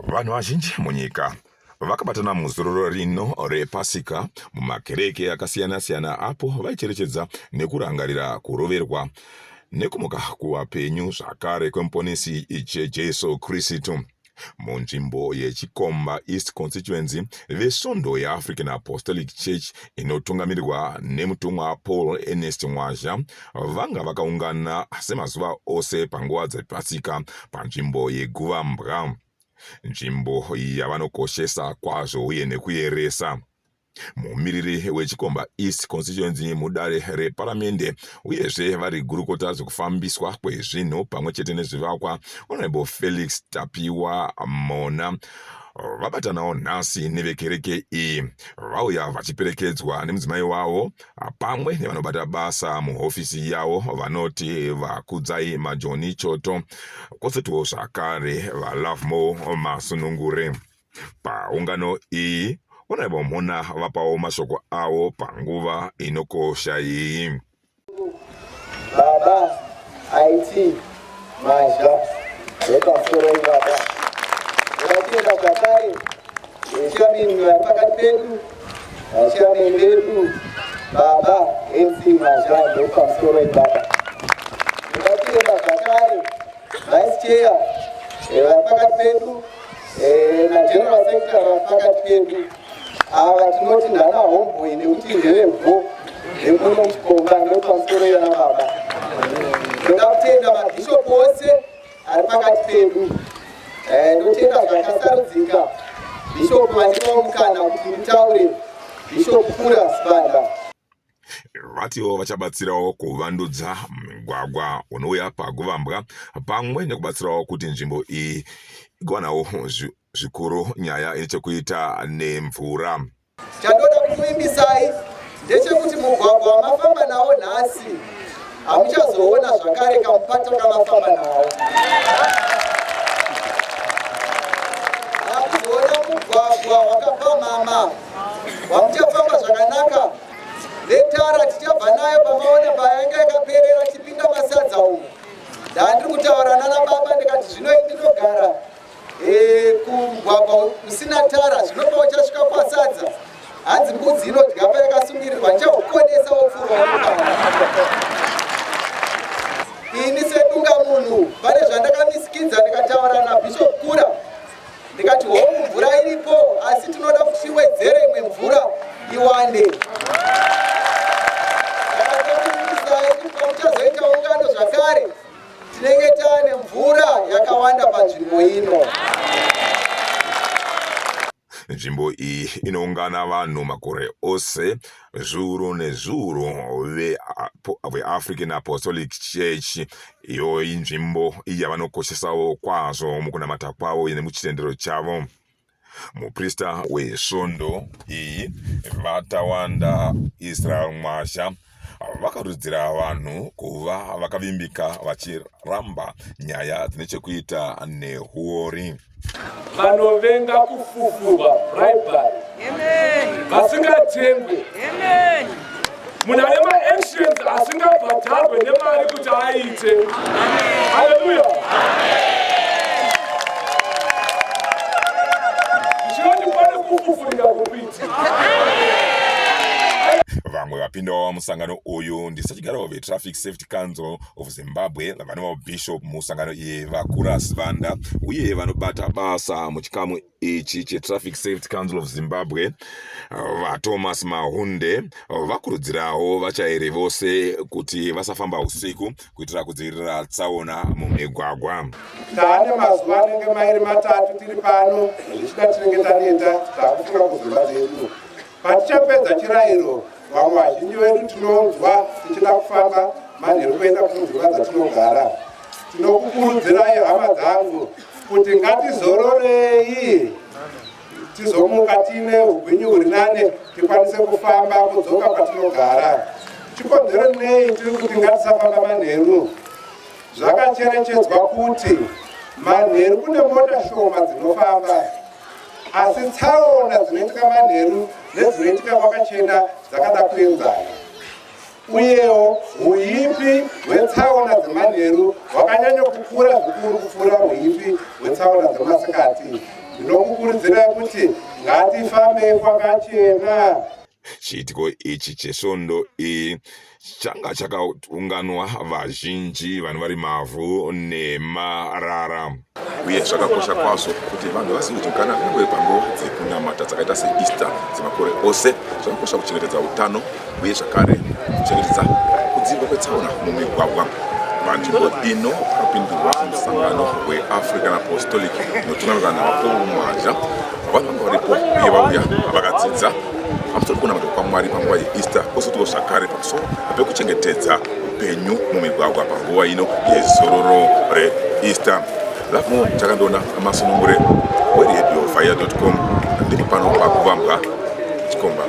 Vanhu vazhinji munyika vakabatana muzororo rino repasika mumakereke akasiyana-siyana apo vaicherechedza nekurangarira kuroverwa nekumuka kuvapenyu zvakare kwemuponesi Jesu Kristu. Munzvimbo yechikomba East Constituency, vesvondo yeAfrican Apostolic Church inotungamirirwa nemutumwa Paul Ernest Mwazha vanga vakaungana semazuva ose panguva dzepasika panzvimbo yeGuvambwa, nzvimbo yavanokoshesa kwazvo uye nekuyeresa. Mumiriri wechikomba East Constituency mudare reparamende uyezve vari gurukota zvekufambiswa kwezvinhu pamwe chete nezvivakwa, Hon Felix Tapiwa Mhona vabatanawo nhasi nevekereke iyi. Vauya vachiperekedzwa nemudzimai wavo pamwe nevanobata basa muhofisi yavo vanoti vakudzai Majoni Choto, kwozotiwo zvakare vaLovemo Masunungure. Paungano iyi Hon Mhona vapawo mashoko avo panguva inokosha iyi. Baba IT Mazha yepamusoro ibaba vakatienda zvakare veshamini vari pakati pedu, vashamini vedu Baba MC Mazha yepamusoro ibaba vakatienda zvakare vice chair vari pakati pedu nageneral secretary vari pakati pedu. Ava tinoti ndana homeboy nekuti ndevebvo nemuno muchikomba nepamusoro iyona baba. Ndoda kutenda mabhishopu ose ari pakati pedu. Ndotenda zvakasarudzika bhishopu vandipawo mukana kuti mutaure, bhishopu Kura Sibanda. Vatiwo vachabatsirawo kuvandudza mugwagwa unouya paGuvambwa pamwe nekubatsirawo kuti nzvimbo iyi igowanawo zvikuru nyaya inechekuita nemvura. Chandoda kukuimbisai ndechekuti mugwagwa wamafamba nawo nhasi hamuchazoona zvakare kamupata kamafamba nawo. Hakuzoona mugwagwa wakapamhama wamuchafamba zvakanaka. Letara tichabva nayo pamaona payanga yakaperera tipinda masadza umu. Ndandiri kutaura nana baba ndikati zvino ndinogara kumugwagwa usina tara, zvinopa uchasvika kwasadza hanzi mbudzi inodya payakasungirirwa ndichakukonesa wopfurwa mukana. Ini sedunga munhu pane zvandakamisikidza ndikataura naBishop Kura ndikati homu mvura iripo asi tinoda kuti iwedzere imwe mvura iwande. Uchazoita ungano zvakare tinenge taane mvura yakawanda panzvimbo ino. Nzvimbo iyi inoungana vanhu makore ose, zviuru nezviuru veAfrican Apostolic Church. Iyo inzvimbo yavanokoshesawo kwazvo mukunamata kwavo nemuchitendero chavo. Muprista wesvondo iyi Vatawanda Israel Mwasha vakarudzira vanhu kuva vakavimbika vachiramba nyaya dzinechekuita nehuori. Vanovenga kufufurwa bribery. Vasingatengwe. Munhu ane ma-actions asingabhadharwe nemari kuti aite. Haleluya. Zvino pane kufufurika kupiti. Vamwe vapindawo musangano uyu ndisachigarawo veTraffic Safety Council of Zimbabwe, vanova Bishop musangano iye vaKura Sibanda uye vanobata basa muchikamu ichi cheTraffic Safety Council of Zimbabwe, vaThomas Mahunde vakurudzirawo vachairi vose kuti vasafamba usiku kuitira kudzivirira tsaona mumigwagwa. Taane mazuva anenge mairi matatu tiri pano zvichida tinenge tanenda takufunga kuzimba dzedu. Patichapedza chirayiro vamwe vazhinji vedu tinonzwa tichida kufamba manheru kuenda kunzvimbo dzatinogara. Tinokukurudzirai hama dzangu kuti ngatizororei tizomuka tine ugwinyu huri nane tikwanise kufamba kudzoka kwatinogara. Chikonzero nei tiri kuti ngatisafamba manheru? Zvakacherechedzwa kuti manheru kune mota shoma dzinofamba, asi tsaona dzinoitika manheru nedzinoitika kwakachena dzakada kuenzana. Uyewo huipi hwetsaona dzemanheru hwakanyanya kukura zvikuru kupfuura huipi hwetsaona dzemasikati. ndinokukurudzirai kuti ngatifambei kwakachena. chiitiko ichi chesvondo changa chakaunganwa vazhinji vanhu vari mavhu nemarara, uye zvakakosha kwazvo kuti vanhu vazive kuti kana kunge panguva dzekunamata dzakaita seEaster dzemakore ose zvakakosha kuchengetedza utano uye zvakare kuchengetedza kudzivirwa kwetsaona mumigwagwa. Panzvimbo ino pakapindurwa musangano weAfrican Apostolic unotungamirwa navapaul mhanja, vanhu vanga varipo uye vauya vakadzidza pamusoro pekunamata kwaMwari panguva yeEaster, kwozotiko zvakare pamusoro pekuchengetedza upenyu mumigwagwa panguva ino yezororo reEaster. Lapho chakandoona amasunungure weRadioFire.com ndiri pano paGuvambwa Chikomba.